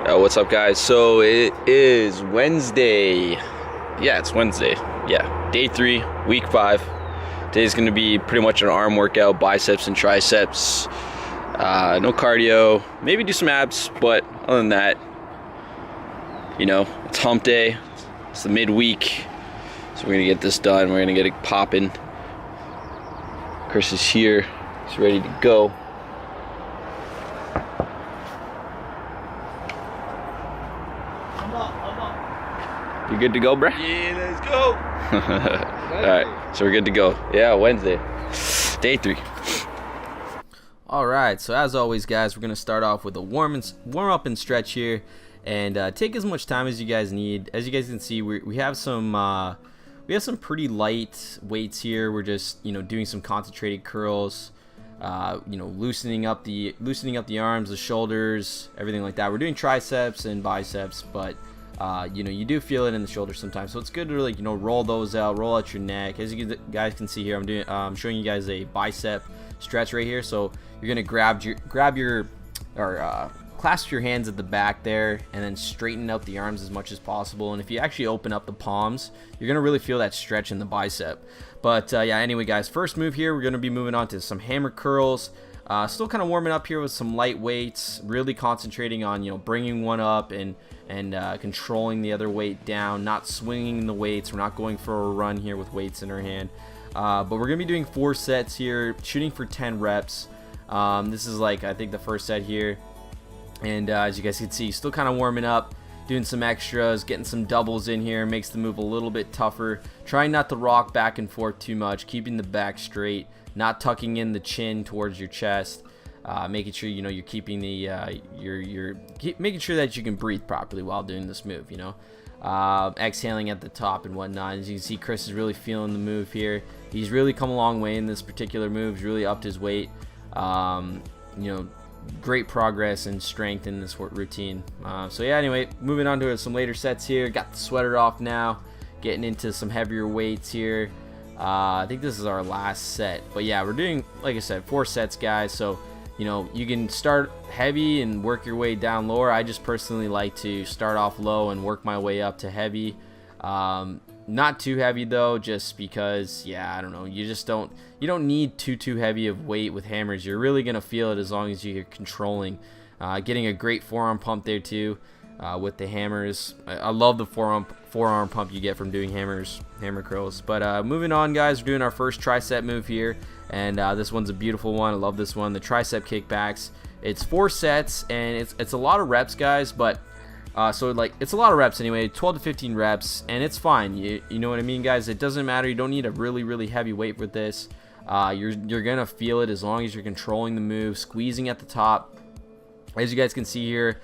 What's up, guys? So it is Wednesday. Yeah, it's Wednesday. Yeah, day 3, week 5. Today's gonna be pretty much an arm workout, biceps and triceps. No cardio, maybe do some abs, but other than that, you know, it's hump day. It's the midweek, so we're gonna get this done. We're gonna get it popping. Chris is here. He's ready to go. You good to go, bruh? Yeah, let's go. Alright, so we're good to go. Yeah, Wednesday. Day 3. Alright, so as always, guys, we're going to start off with a warm up and stretch here. And take as much time as you guys need. As you guys can see, we have some pretty light weights here. We're just, doing some concentrated curls. Loosening up the arms, the shoulders, everything like that. We're doing triceps and biceps, but you do feel it in the shoulders sometimes, so it's good to really roll those out, roll out your neck. As you guys can see here, I'm showing you guys a bicep stretch right here. So you're gonna clasp your hands at the back there, and then straighten out the arms as much as possible. And if you actually open up the palms, you're gonna really feel that stretch in the bicep. But yeah, anyway, guys, first move here, we're gonna be moving on to some hammer curls. Still kind of warming up here with some light weights, really concentrating on bringing one up and controlling the other weight down, not swinging the weights. We're not going for a run here with weights in our hand, but we're gonna be doing 4 sets here, shooting for 10 reps. This is I think the first set here, and as you guys can see, still kind of warming up, doing some extras, getting some doubles in here. Makes the move a little bit tougher. Trying not to rock back and forth too much, keeping the back straight, not tucking in the chin towards your chest, making sure you're keeping the making sure that you can breathe properly while doing this move. Exhaling at the top and whatnot. As you can see, Chris is really feeling the move here. He's really come a long way in this particular move. He's really upped his weight. Great progress and strength in this routine. So yeah, anyway, moving on to some later sets here. Got the sweater off now, getting into some heavier weights here. I think this is our last set, but yeah, we're doing, like I said, 4 sets, guys. So you can start heavy and work your way down lower. I just personally like to start off low and work my way up to heavy. Not too heavy though, just because, yeah, I don't know, you don't need too heavy of weight with hammers. You're really gonna feel it as long as you're controlling. Getting a great forearm pump there too, with the hammers. I love the forearm pump you get from doing hammer curls. But moving on, guys, we're doing our first tricep move here, and this one's a beautiful one. I love this one, the tricep kickbacks. It's 4 sets, and it's a lot of reps, guys, but so it's a lot of reps anyway, 12 to 15 reps, and it's fine. You know what I mean, guys? It doesn't matter. You don't need a really heavy weight with this. You're gonna feel it as long as you're controlling the move, squeezing at the top. As you guys can see here,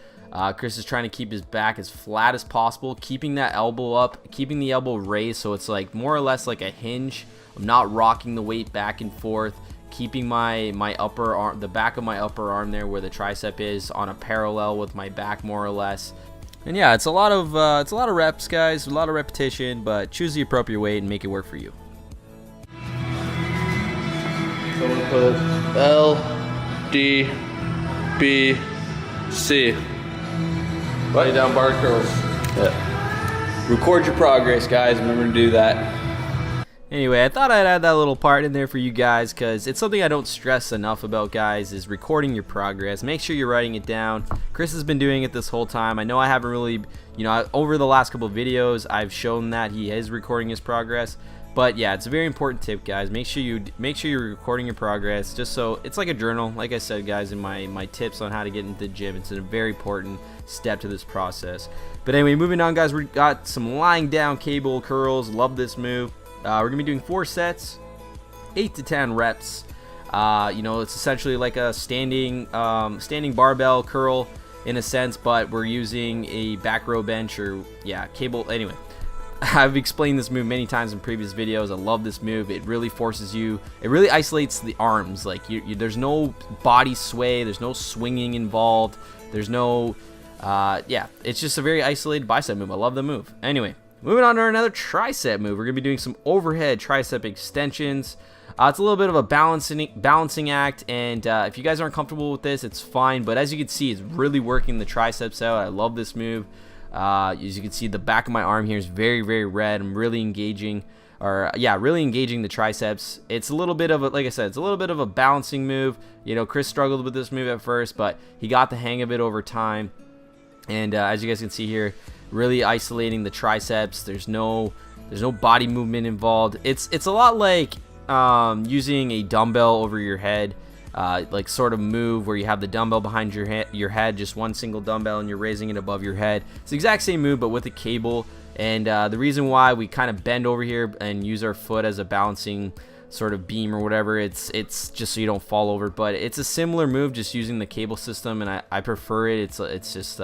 Chris is trying to keep his back as flat as possible, keeping that elbow up, keeping the elbow raised, so it's more or less like a hinge. I'm not rocking the weight back and forth, keeping my upper arm, the back of my upper arm there where the tricep is, on a parallel with my back more or less. And yeah, it's a lot of reps, guys, a lot of repetition, but choose the appropriate weight and make it work for you. So we put L, D, B, C. Write down bar curls. Yeah. Record your progress, guys. Remember to do that. Anyway, I thought I'd add that little part in there for you guys, because it's something I don't stress enough about, guys, is recording your progress. Make sure you're writing it down. Chris has been doing it this whole time. I know I haven't really, over the last couple of videos, I've shown that he is recording his progress. But yeah, it's a very important tip, guys. Make sure you're recording your progress, just so it's like a journal. Like I said, guys, in my tips on how to get into the gym, it's a very important step to this process. But anyway, moving on, guys, we got some lying down cable curls. Love this move. We're gonna be doing 4 sets, 8 to 10 reps. It's essentially like a standing barbell curl in a sense, but we're using a back row bench, or cable. Anyway, I've explained this move many times in previous videos. I love this move. It really forces you, it really isolates the arms. There's no body sway, there's no swinging involved, there's no it's just a very isolated bicep move. I love the move. Anyway, moving on to another tricep move. We're gonna be doing some overhead tricep extensions. It's a little bit of a balancing act, and if you guys aren't comfortable with this, it's fine. But as you can see, it's really working the triceps out. I love this move. As you can see, the back of my arm here is very, very red. I'm really engaging, really engaging the triceps. It's a little bit of a, like I said, it's a little bit of a balancing move. You know, Chris struggled with this move at first, but he got the hang of it over time. And as you guys can see here, really isolating the triceps. There's no body movement involved. It's a lot like using a dumbbell over your head, like sort of move where you have the dumbbell behind your head, just one single dumbbell, and you're raising it above your head. It's the exact same move, but with a cable. And the reason why we kind of bend over here and use our foot as a balancing sort of beam or whatever, it's just so you don't fall over. But it's a similar move, just using the cable system, and I prefer it. It's just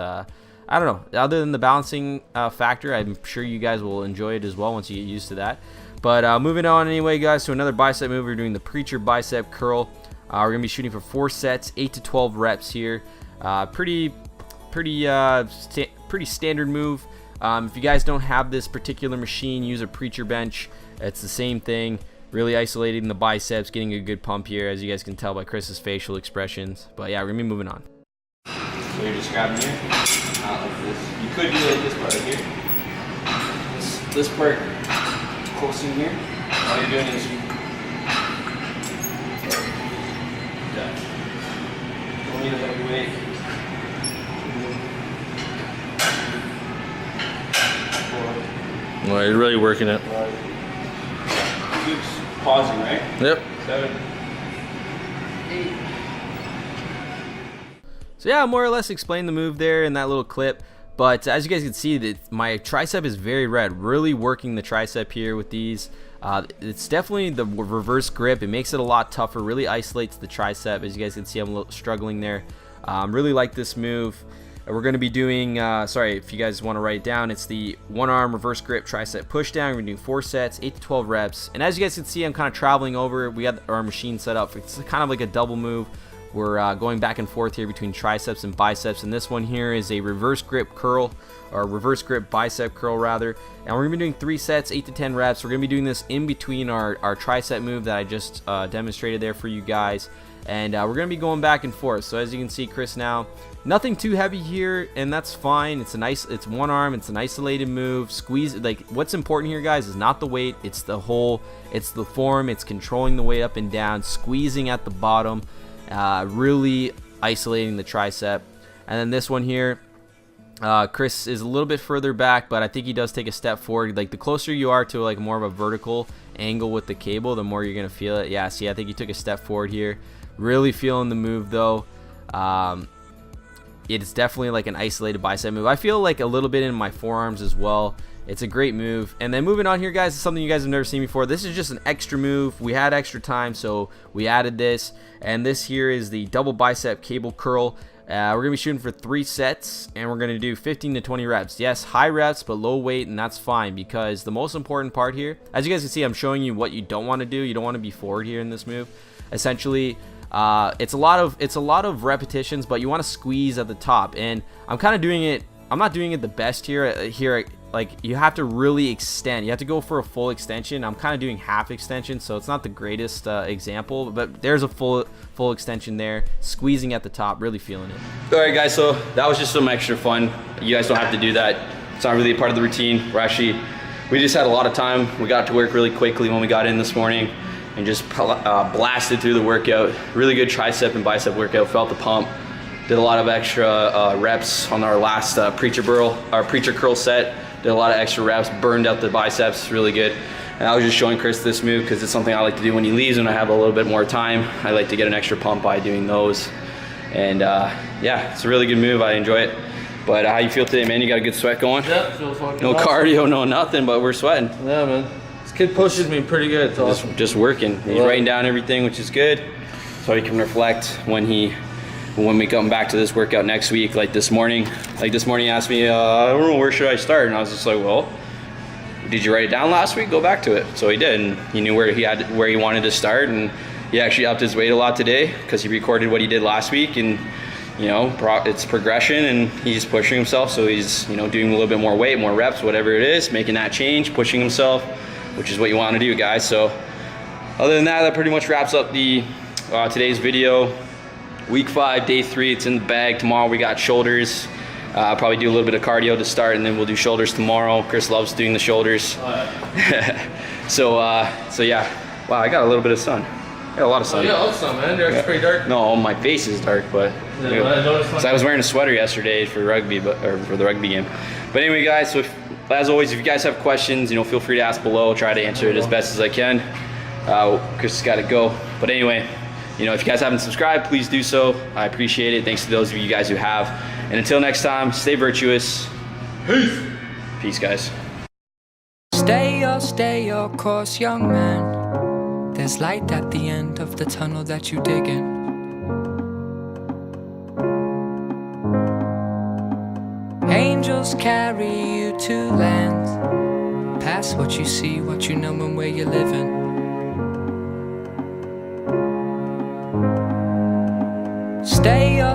I don't know, other than the balancing factor, I'm sure you guys will enjoy it as well once you get used to that. But moving on anyway, guys, to another bicep move. We're doing the preacher bicep curl. We're gonna be shooting for 4 sets, 8 to 12 reps here. Pretty standard move. If you guys don't have this particular machine, use a preacher bench. It's the same thing. Really isolating the biceps, getting a good pump here, as you guys can tell by Chris's facial expressions. But yeah, we're gonna be moving on. So you're just grabbing here, like this. You could do like this part right here. This part close in here. All you're doing is don't need a heavy weight. Well, you're really working it. Keeps pausing, right? Yep. 7, 8. So yeah, more or less explained the move there in that little clip. But as you guys can see, my tricep is very red. Really working the tricep here with these. It's definitely the reverse grip. It makes it a lot tougher. Really isolates the tricep. As you guys can see, I'm a little struggling there. Really like this move. We're going to be doing, sorry, if you guys want to write it down, it's the one arm reverse grip tricep push down. We're doing 4 sets, 8 to 12 reps. And as you guys can see, I'm kind of traveling over. We got our machine set up. It's kind of like a double move. We're going back and forth here between triceps and biceps. And this one here is a reverse grip curl, or reverse grip bicep curl rather. And we're going to be doing 3 sets, 8 to 10 reps. We're going to be doing this in between our tricep move that I just demonstrated there for you guys. And we're going to be going back and forth. So as you can see, Chris now, nothing too heavy here, and that's fine. It's one arm, it's an isolated move. Squeeze, like, what's important here, guys, is not the weight, it's the form, it's controlling the weight up and down, squeezing at the bottom, really isolating the tricep. And then this one here, Chris is a little bit further back, but I think he does take a step forward. Like, the closer you are to like more of a vertical angle with the cable, the more you're gonna feel it. Yeah, see, I think he took a step forward here. Really feeling the move though. It's definitely like an isolated bicep move. I feel like a little bit in my forearms as well. It's a great move. And then moving on here, guys, is something you guys have never seen before. This is just an extra move. We had extra time, so we added this. And this here is the double bicep cable curl. We're going to be shooting for 3 sets, and we're going to do 15 to 20 reps. Yes, high reps, but low weight, and that's fine, because the most important part here, as you guys can see, I'm showing you what you don't want to do. You don't want to be forward here in this move. Essentially, it's a lot of repetitions, but you want to squeeze at the top. And I'm kind of doing it. I'm not doing it the best here. Like, you have to really extend. You have to go for a full extension. I'm kind of doing half extension, so it's not the greatest example, but there's a full extension there. Squeezing at the top, really feeling it. All right, guys, so that was just some extra fun. You guys don't have to do that. It's not really a part of the routine. We just had a lot of time. We got to work really quickly when we got in this morning and just blasted through the workout. Really good tricep and bicep workout. Felt the pump. Did a lot of extra reps on our last preacher curl set. Did a lot of extra reps, burned out the biceps, really good. And I was just showing Chris this move because it's something I like to do when he leaves and I have a little bit more time. I like to get an extra pump by doing those. And yeah, it's a really good move. I enjoy it. But how you feel today, man? You got a good sweat going? Yeah, feel fucking no awesome. Cardio, no nothing, but we're sweating. Yeah, man. This kid pushes me pretty good. It's awesome. Just working. He's writing down everything, which is good. So he can reflect when we come back to this workout next week. Like this morning he asked me, I don't know, where should I start? And I was just like, well, did you write it down last week? Go back to it. So he did, and he knew where he wanted to start, and he actually upped his weight a lot today because he recorded what he did last week, and you know, it's progression, and he's pushing himself. So he's, you know, doing a little bit more weight, more reps, whatever it is, making that change, pushing himself, which is what you want to do, guys. So other than that, that pretty much wraps up the today's video. Week 5, day 3, it's in the bag. Tomorrow we got shoulders. Probably do a little bit of cardio to start, and then we'll do shoulders tomorrow. Chris loves doing the shoulders. So yeah. Wow, I got a little bit of sun. I got a lot of sun. Oh, yeah, all the sun, man. It's pretty dark. No, my face is dark, but so I was wearing a sweater yesterday for rugby, or for the rugby game. But anyway, guys, so as always, if you guys have questions, you know, feel free to ask below. I'll try to answer it as best as I can. Chris has got to go. But anyway, you know, if you guys haven't subscribed, please do so. I appreciate it. Thanks to those of you guys who have. And until next time, stay virtuous. Peace. Peace, guys. Stay your course, young man. There's light at the end of the tunnel that you dig in. Angels carry you to lands past what you see, what you know, and where you're living.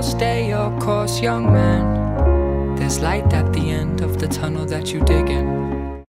Stay your course, young man. There's light at the end of the tunnel that you dig in.